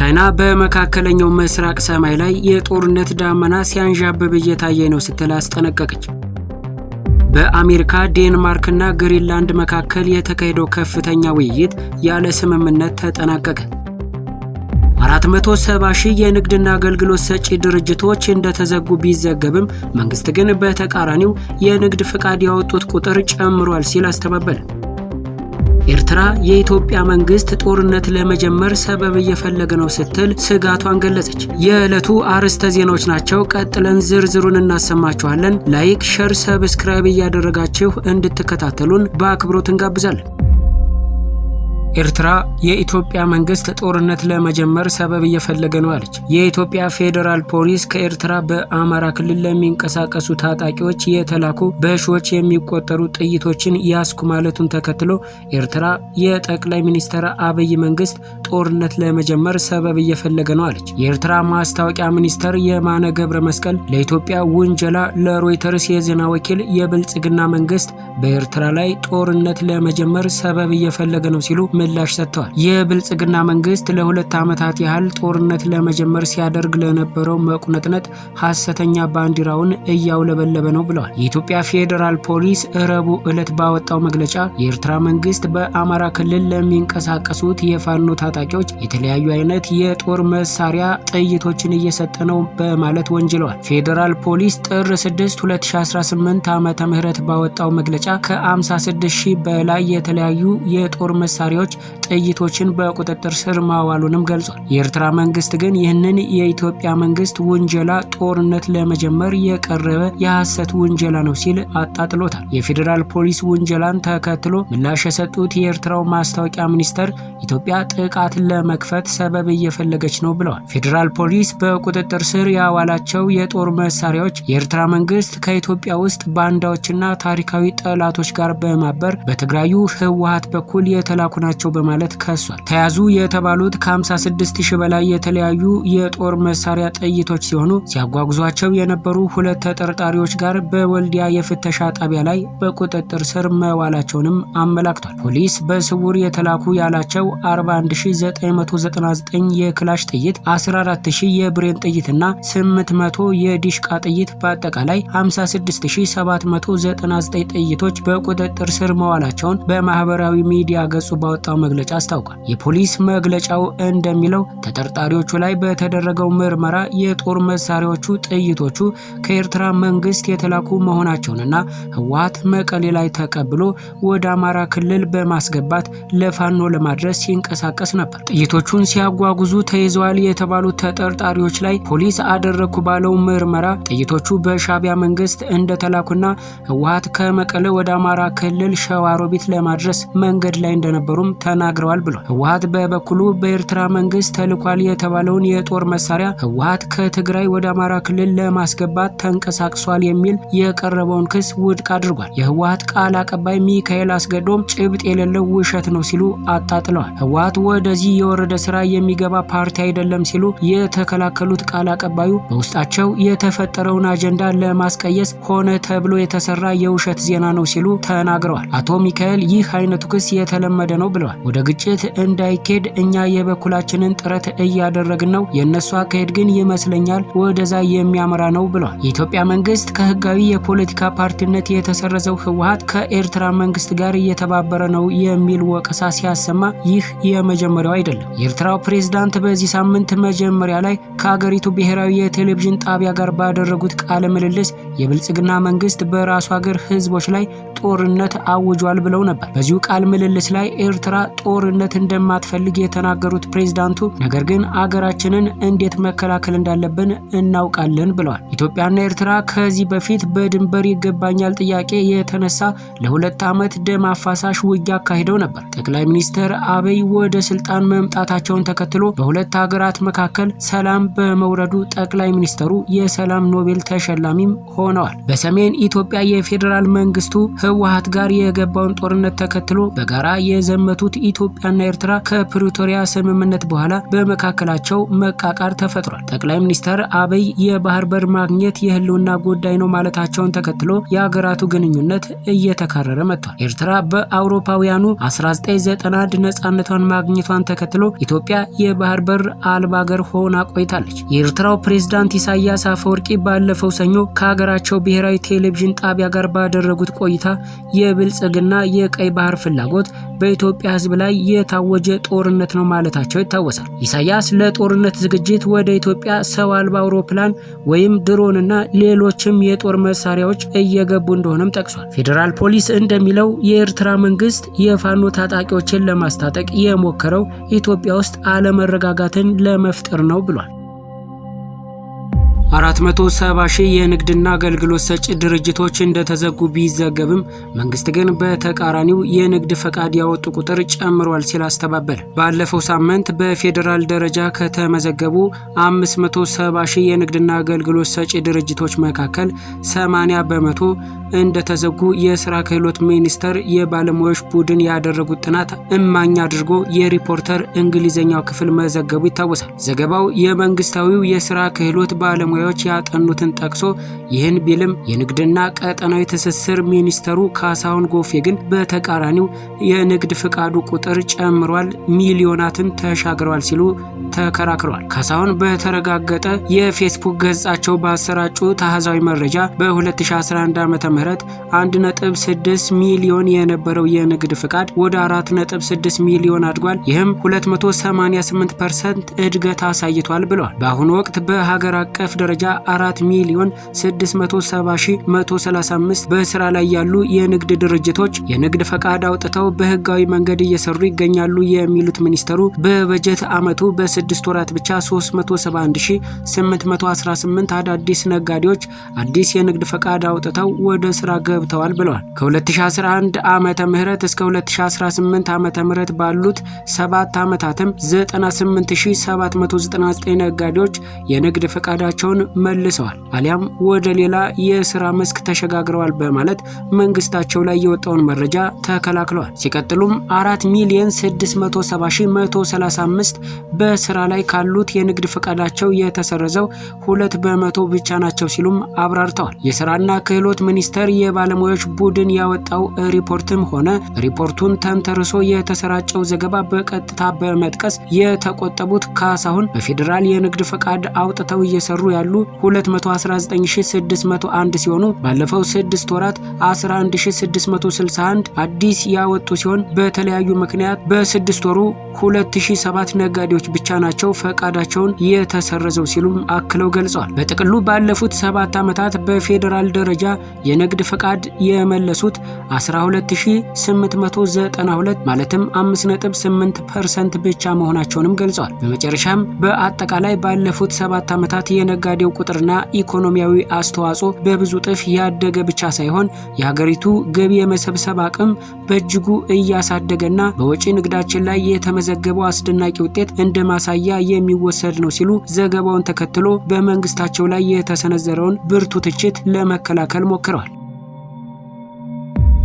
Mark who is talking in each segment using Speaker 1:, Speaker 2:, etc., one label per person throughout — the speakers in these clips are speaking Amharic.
Speaker 1: ቻይና በመካከለኛው ምስራቅ ሰማይ ላይ የጦርነት ዳመና ሲያንዣብብ እየታየ ነው ስትል አስጠነቀቀች። በአሜሪካ ዴንማርክና ግሪንላንድ መካከል የተካሄደው ከፍተኛ ውይይት ያለ ስምምነት ተጠናቀቀ። 470 ሺህ የንግድና አገልግሎት ሰጪ ድርጅቶች እንደተዘጉ ቢዘገብም መንግስት ግን በተቃራኒው የንግድ ፍቃድ ያወጡት ቁጥር ጨምሯል ሲል አስተባበለ። ኤርትራ የኢትዮጵያ መንግስት ጦርነት ለመጀመር ሰበብ እየፈለገ ነው ስትል ስጋቷን ገለጸች። የዕለቱ አርዕስተ ዜናዎች ናቸው። ቀጥለን ዝርዝሩን እናሰማችኋለን። ላይክ፣ ሼር፣ ሰብስክራይብ እያደረጋችሁ እንድትከታተሉን በአክብሮት እንጋብዛለን። ኤርትራ የኢትዮጵያ መንግስት ጦርነት ለመጀመር ሰበብ እየፈለገ ነው አለች። የኢትዮጵያ ፌዴራል ፖሊስ ከኤርትራ በአማራ ክልል ለሚንቀሳቀሱ ታጣቂዎች የተላኩ በሺዎች የሚቆጠሩ ጥይቶችን ያስኩ ማለቱን ተከትሎ ኤርትራ የጠቅላይ ሚኒስትር አብይ መንግስት ጦርነት ለመጀመር ሰበብ እየፈለገ ነው አለች። የኤርትራ ማስታወቂያ ሚኒስትር የማነ ገብረ መስቀል ለኢትዮጵያ ውንጀላ ለሮይተርስ የዜና ወኪል የብልጽግና መንግስት በኤርትራ ላይ ጦርነት ለመጀመር ሰበብ እየፈለገ ነው ሲሉ ምላሽ ሰጥተዋል። የብልጽግና መንግስት ለ2 ዓመታት ያህል ጦርነት ለመጀመር ሲያደርግ ለነበረው መቁነጥነጥ ሐሰተኛ ባንዲራውን እያውለበለበ ነው ብለዋል። የኢትዮጵያ ፌዴራል ፖሊስ ረቡዕ ዕለት ባወጣው መግለጫ የኤርትራ መንግስት በአማራ ክልል ለሚንቀሳቀሱት የፋኖ ታጣቂዎች የተለያዩ አይነት የጦር መሳሪያ ጥይቶችን እየሰጠ ነው በማለት ወንጅለዋል። ፌዴራል ፖሊስ ጥር 6 2018 ዓመተ ምህረት ባወጣው መግለጫ ከ56 ሺህ በላይ የተለያዩ የጦር መሳሪያዎች ጥይቶችን በቁጥጥር ስር ማዋሉንም ገልጿል። የኤርትራ መንግስት ግን ይህንን የኢትዮጵያ መንግስት ውንጀላ ጦርነት ለመጀመር የቀረበ የሐሰት ውንጀላ ነው ሲል አጣጥሎታል። የፌዴራል ፖሊስ ውንጀላን ተከትሎ ምላሽ የሰጡት የኤርትራው ማስታወቂያ ሚኒስተር ኢትዮጵያ ጥቃት ለመክፈት ሰበብ እየፈለገች ነው ብለዋል። ፌዴራል ፖሊስ በቁጥጥር ስር ያዋላቸው የጦር መሳሪያዎች የኤርትራ መንግስት ከኢትዮጵያ ውስጥ ባንዳዎችና ታሪካዊ ጠላቶች ጋር በማበር በትግራዩ ህወሓት በኩል የተላኩ ናቸው በማለት ከሷል። ተያዙ የተባሉት ከ56 ሺህ በላይ የተለያዩ የጦር መሳሪያ ጥይቶች ሲሆኑ ሲያጓጉዟቸው የነበሩ 2 ተጠርጣሪዎች ጋር በወልዲያ የፍተሻ ጣቢያ ላይ በቁጥጥር ስር መዋላቸውንም አመላክቷል። ፖሊስ በስውር የተላኩ ያላቸው 41999 የክላሽ ጥይት፣ 14000 የብሬን ጥይትና 800 የዲሽቃ ጥይት በአጠቃላይ 56799 ጥይቶች በቁጥጥር ስር መዋላቸውን በማህበራዊ ሚዲያ ገጹ ባወጣው መግለጫ አስታውቋል። የፖሊስ መግለጫው እንደሚለው ተጠርጣሪዎቹ ላይ በተደረገው ምርመራ የጦር መሳሪያዎቹ ጥይቶቹ ከኤርትራ መንግስት የተላኩ መሆናቸውንና ህወሓት መቀሌ ላይ ተቀብሎ ወደ አማራ ክልል በማስገባት ለፋኖ ለማድረስ ሲንቀሳቀስ ነበር። ጥይቶቹን ሲያጓጉዙ ተይዘዋል የተባሉት ተጠርጣሪዎች ላይ ፖሊስ አደረኩ ባለው ምርመራ ጥይቶቹ በሻዕቢያ መንግስት እንደተላኩና ህወሓት ከመቀሌ ወደ አማራ ክልል ሸዋሮቢት ለማድረስ መንገድ ላይ እንደነበሩም ተናግረዋል ብሏል። ህወሓት በበኩሉ በኤርትራ መንግስት ተልኳል የተባለውን የጦር መሳሪያ ህወሓት ከትግራይ ወደ አማራ ክልል ለማስገባት ተንቀሳቅሷል የሚል የቀረበውን ክስ ውድቅ አድርጓል። የህወሓት ቃል አቀባይ ሚካኤል አስገዶም ጭብጥ የሌለው ውሸት ነው ሲሉ አጣጥለዋል። ህወሓት ወደዚህ የወረደ ስራ የሚገባ ፓርቲ አይደለም ሲሉ የተከላከሉት ቃል አቀባዩ በውስጣቸው የተፈጠረውን አጀንዳ ለማስቀየስ ሆነ ተብሎ የተሰራ የውሸት ዜና ነው ሲሉ ተናግረዋል። አቶ ሚካኤል ይህ አይነቱ ክስ የተለመደ ነው ብለዋል። ወደ ግጭት እንዳይኬድ እኛ የበኩላችንን ጥረት እያደረግን ነው። የነሱ አካሄድ ግን ይመስለኛል ወደዛ የሚያመራ ነው ብለዋል። የኢትዮጵያ መንግስት ከህጋዊ የፖለቲካ ፓርቲነት የተሰረዘው ህወሓት ከኤርትራ መንግስት ጋር እየተባበረ ነው የሚል ወቀሳ ሲያሰማ ይህ የመጀመሪያው አይደለም። የኤርትራው ፕሬዝዳንት በዚህ ሳምንት መጀመሪያ ላይ ከሀገሪቱ ብሔራዊ የቴሌቪዥን ጣቢያ ጋር ባደረጉት ቃለ ምልልስ የብልጽግና መንግስት በራሱ ሀገር ህዝቦች ላይ ጦርነት አውጇል ብለው ነበር። በዚሁ ቃል ምልልስ ላይ ኤርትራ ጦርነት እንደማትፈልግ የተናገሩት ፕሬዝዳንቱ ነገር ግን አገራችንን እንዴት መከላከል እንዳለብን እናውቃለን ብለዋል። ኢትዮጵያና ኤርትራ ከዚህ በፊት በድንበር ይገባኛል ጥያቄ የተነሳ ለ2 ዓመት ደም አፋሳሽ ውጊያ አካሂደው ነበር። ጠቅላይ ሚኒስትር አብይ ወደ ስልጣን መምጣታቸውን ተከትሎ በሁለት ሀገራት መካከል ሰላም በመውረዱ ጠቅላይ ሚኒስትሩ የሰላም ኖቤል ተሸላሚም ሆነዋል። በሰሜን ኢትዮጵያ የፌዴራል መንግስቱ ህወሓት ጋር የገባውን ጦርነት ተከትሎ በጋራ የዘመቱት ኢትዮጵያና ኤርትራ ከፕሪቶሪያ ስምምነት በኋላ በመካከላቸው መቃቃር ተፈጥሯል። ጠቅላይ ሚኒስትር አብይ የባህር በር ማግኘት የህልውና ጉዳይ ነው ማለታቸውን ተከትሎ የሀገራቱ ግንኙነት እየተካረረ መጥቷል። ኤርትራ በአውሮፓውያኑ 1991 ነጻነቷን ማግኘቷን ተከትሎ ኢትዮጵያ የባህር በር አልባ ሀገር ሆና ቆይታለች። የኤርትራው ፕሬዝዳንት ኢሳያስ አፈወርቂ ባለፈው ሰኞ ከሀገራቸው ብሔራዊ ቴሌቪዥን ጣቢያ ጋር ባደረጉት ቆይታ የብልጽግና የቀይ ባህር ፍላጎት በኢትዮጵያ ህዝብ ላይ የታወጀ ጦርነት ነው ማለታቸው ይታወሳል። ኢሳያስ ለጦርነት ዝግጅት ወደ ኢትዮጵያ ሰው አልባ አውሮፕላን ወይም ድሮንና ሌሎችም የጦር መሳሪያዎች እየገቡ እንደሆነም ጠቅሷል። ፌዴራል ፖሊስ እንደሚለው የኤርትራ መንግስት የፋኖ ታጣቂዎችን ለማስታጠቅ የሞከረው ኢትዮጵያ ውስጥ አለመረጋጋትን ለመፍጠር ነው ብሏል። 470 ሺህ የንግድና አገልግሎት ሰጪ ድርጅቶች እንደተዘጉ ቢዘገብም መንግስት ግን በተቃራኒው የንግድ ፈቃድ ያወጡ ቁጥር ጨምሯል ሲል አስተባበለ። ባለፈው ሳምንት በፌዴራል ደረጃ ከተመዘገቡ 570 ሺህ የንግድና አገልግሎት ሰጪ ድርጅቶች መካከል 80 በመቶ እንደተዘጉ የስራ ክህሎት ሚኒስቴር የባለሙያዎች ቡድን ያደረጉት ጥናት እማኝ አድርጎ የሪፖርተር እንግሊዝኛው ክፍል መዘገቡ ይታወሳል። ዘገባው የመንግስታዊው የስራ ክህሎት ባለሙያዎች ያጠኑትን ጠቅሶ ይህን ቢልም የንግድና ቀጠናዊ ትስስር ሚኒስተሩ ካሳሁን ጎፌ ግን በተቃራኒው የንግድ ፍቃዱ ቁጥር ጨምሯል፣ ሚሊዮናትን ተሻግረዋል ሲሉ ተከራክረዋል። ካሳሁን በተረጋገጠ የፌስቡክ ገጻቸው ባሰራጩ ታህዛዊ መረጃ በ2011 ዓ.ም 1.6 ሚሊዮን የነበረው የንግድ ፍቃድ ወደ 4.6 ሚሊዮን አድጓል። ይህም 288% እድገት አሳይቷል ብለዋል። በአሁኑ ወቅት በሀገር አቀፍ ደረጃ 4 ሚሊዮን 670,135 በስራ ላይ ያሉ የንግድ ድርጅቶች የንግድ ፈቃድ አውጥተው በህጋዊ መንገድ እየሰሩ ይገኛሉ የሚሉት ሚኒስተሩ በበጀት ዓመቱ በ6 ወራት ብቻ 371,818 አዳዲስ ነጋዴዎች አዲስ የንግድ ፈቃድ አውጥተው ወደ ስራ ገብተዋል ብለዋል። ከ2011 ዓመተ ምህረት እስከ 2018 ዓመተ ምህረት ባሉት 7 ዓመታትም 98,799 ነጋዴዎች የንግድ ፈቃዳቸውን መልሰዋል አሊያም ወደ ሌላ የስራ መስክ ተሸጋግረዋል በማለት መንግስታቸው ላይ የወጣውን መረጃ ተከላክለዋል። ሲቀጥሉም 4,670,135 በስራ ላይ ካሉት የንግድ ፈቃዳቸው የተሰረዘው 2 በመቶ ብቻ ናቸው ሲሉም አብራርተዋል። የስራና ክህሎት ሚኒስቴር የባለሙያዎች ቡድን ያወጣው ሪፖርትም ሆነ ሪፖርቱን ተንተርሶ የተሰራጨው ዘገባ በቀጥታ በመጥቀስ የተቆጠቡት ካሳሁን በፌዴራል የንግድ ፈቃድ አውጥተው እየሰሩ ያሉ 219,601 ሲሆኑ ባለፈው 6 ወራት 11,661 አዲስ ያወጡ ሲሆን በተለያዩ ምክንያት በ6 ወሩ 2007 ነጋዴዎች ብቻ ናቸው ፈቃዳቸውን የተሰረዘው ሲሉም አክለው ገልጸዋል። በጥቅሉ ባለፉት 7 ዓመታት በፌዴራል ደረጃ የንግድ ፈቃድ የመለሱት 12,892 ማለትም 5.8% ብቻ መሆናቸውንም ገልጸዋል። በመጨረሻም በአጠቃላይ ባለፉት 7 ዓመታት የነጋዴው ቁጥርና ኢኮኖሚያዊ አስተዋጽኦ በብዙ ጥፍ ያደገ ብቻ ሳይሆን የሀገሪቱ ገቢ የመሰብሰብ አቅም በእጅጉ እያሳደገና በወጪ ንግዳችን ላይ የተመዘገበው አስደናቂ ውጤት እንደ ማሳያ የሚወሰድ ነው ሲሉ ዘገባውን ተከትሎ በመንግስታቸው ላይ የተሰነዘረውን ብርቱ ትችት ለመከላከል ሞክረዋል።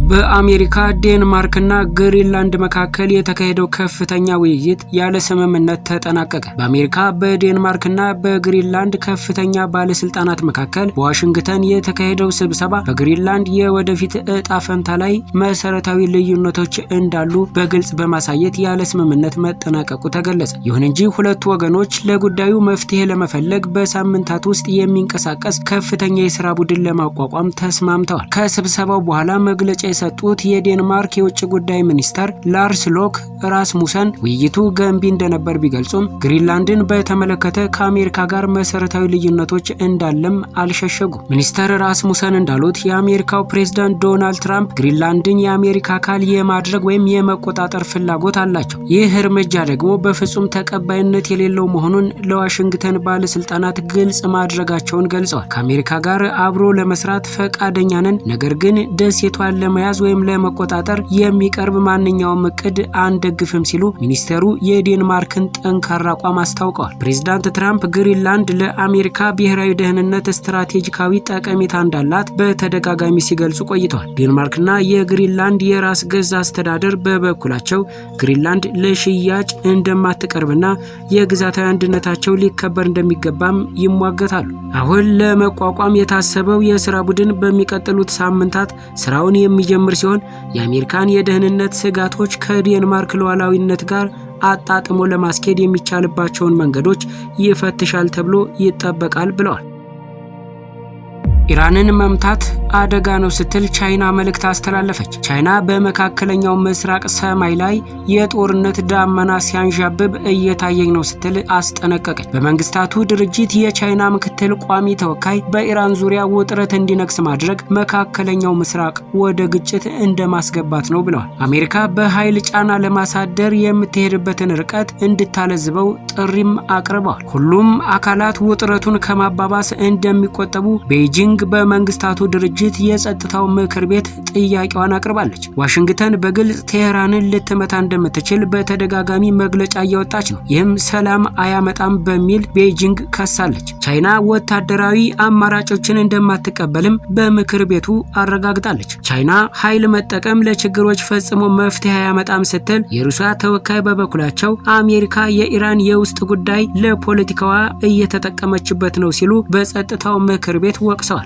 Speaker 1: በአሜሪካ ዴንማርክና ግሪንላንድ መካከል የተካሄደው ከፍተኛ ውይይት ያለ ስምምነት ተጠናቀቀ። በአሜሪካ በዴንማርክና በግሪንላንድ ከፍተኛ ባለስልጣናት መካከል በዋሽንግተን የተካሄደው ስብሰባ በግሪንላንድ የወደፊት እጣ ፈንታ ላይ መሰረታዊ ልዩነቶች እንዳሉ በግልጽ በማሳየት ያለ ስምምነት መጠናቀቁ ተገለጸ። ይሁን እንጂ ሁለቱ ወገኖች ለጉዳዩ መፍትሄ ለመፈለግ በሳምንታት ውስጥ የሚንቀሳቀስ ከፍተኛ የስራ ቡድን ለማቋቋም ተስማምተዋል። ከስብሰባው በኋላ መግለጫ የሰጡት የዴንማርክ የውጭ ጉዳይ ሚኒስተር ላርስ ሎክ ራስሙሰን ውይይቱ ገንቢ እንደነበር ቢገልጹም ግሪንላንድን በተመለከተ ከአሜሪካ ጋር መሰረታዊ ልዩነቶች እንዳለም አልሸሸጉም። ሚኒስተር ራስሙሰን እንዳሉት የአሜሪካው ፕሬዝዳንት ዶናልድ ትራምፕ ግሪንላንድን የአሜሪካ አካል የማድረግ ወይም የመቆጣጠር ፍላጎት አላቸው። ይህ እርምጃ ደግሞ በፍጹም ተቀባይነት የሌለው መሆኑን ለዋሽንግተን ባለስልጣናት ግልጽ ማድረጋቸውን ገልጸዋል። ከአሜሪካ ጋር አብሮ ለመስራት ፈቃደኛ ነን፣ ነገር ግን ደሴቷን ለመያዝ ወይም ለመቆጣጠር የሚቀርብ ማንኛውም እቅድ አንደግፍም ሲሉ ሚኒስቴሩ የዴንማርክን ጠንካራ አቋም አስታውቀዋል። ፕሬዝዳንት ትራምፕ ግሪንላንድ ለአሜሪካ ብሔራዊ ደህንነት ስትራቴጂካዊ ጠቀሜታ እንዳላት በተደጋጋሚ ሲገልጹ ቆይተዋል። ዴንማርክና የግሪንላንድ የራስ ገዝ አስተዳደር በበኩላቸው ግሪንላንድ ለሽያጭ እንደማትቀርብና የግዛታዊ አንድነታቸው ሊከበር እንደሚገባም ይሟገታሉ። አሁን ለመቋቋም የታሰበው የስራ ቡድን በሚቀጥሉት ሳምንታት ስራውን የሚጀምር ሲሆን የአሜሪካን የደህንነት ስጋቶች ከዴንማርክ ሉዓላዊነት ጋር አጣጥሞ ለማስኬድ የሚቻልባቸውን መንገዶች ይፈትሻል ተብሎ ይጠበቃል ብለዋል። ኢራንን መምታት አደጋ ነው ስትል ቻይና መልእክት አስተላለፈች። ቻይና በመካከለኛው ምስራቅ ሰማይ ላይ የጦርነት ዳመና ሲያንዣብብ እየታየኝ ነው ስትል አስጠነቀቀች። በመንግስታቱ ድርጅት የቻይና ምክትል ቋሚ ተወካይ በኢራን ዙሪያ ውጥረት እንዲነግስ ማድረግ መካከለኛው ምስራቅ ወደ ግጭት እንደማስገባት ነው ብለዋል። አሜሪካ በኃይል ጫና ለማሳደር የምትሄድበትን ርቀት እንድታለዝበው ጥሪም አቅርበዋል። ሁሉም አካላት ውጥረቱን ከማባባስ እንደሚቆጠቡ ቤጂንግ በመንግስታቱ ድርጅት የጸጥታው ምክር ቤት ጥያቄዋን አቅርባለች። ዋሽንግተን በግልጽ ቴህራንን ልትመታ እንደምትችል በተደጋጋሚ መግለጫ እያወጣች ነው። ይህም ሰላም አያመጣም በሚል ቤጂንግ ከሳለች። ቻይና ወታደራዊ አማራጮችን እንደማትቀበልም በምክር ቤቱ አረጋግጣለች። ቻይና ኃይል መጠቀም ለችግሮች ፈጽሞ መፍትሄ አያመጣም ስትል፣ የሩሲያ ተወካይ በበኩላቸው አሜሪካ የኢራን የውስጥ ጉዳይ ለፖለቲካዋ እየተጠቀመችበት ነው ሲሉ በጸጥታው ምክር ቤት ወቅሰዋል።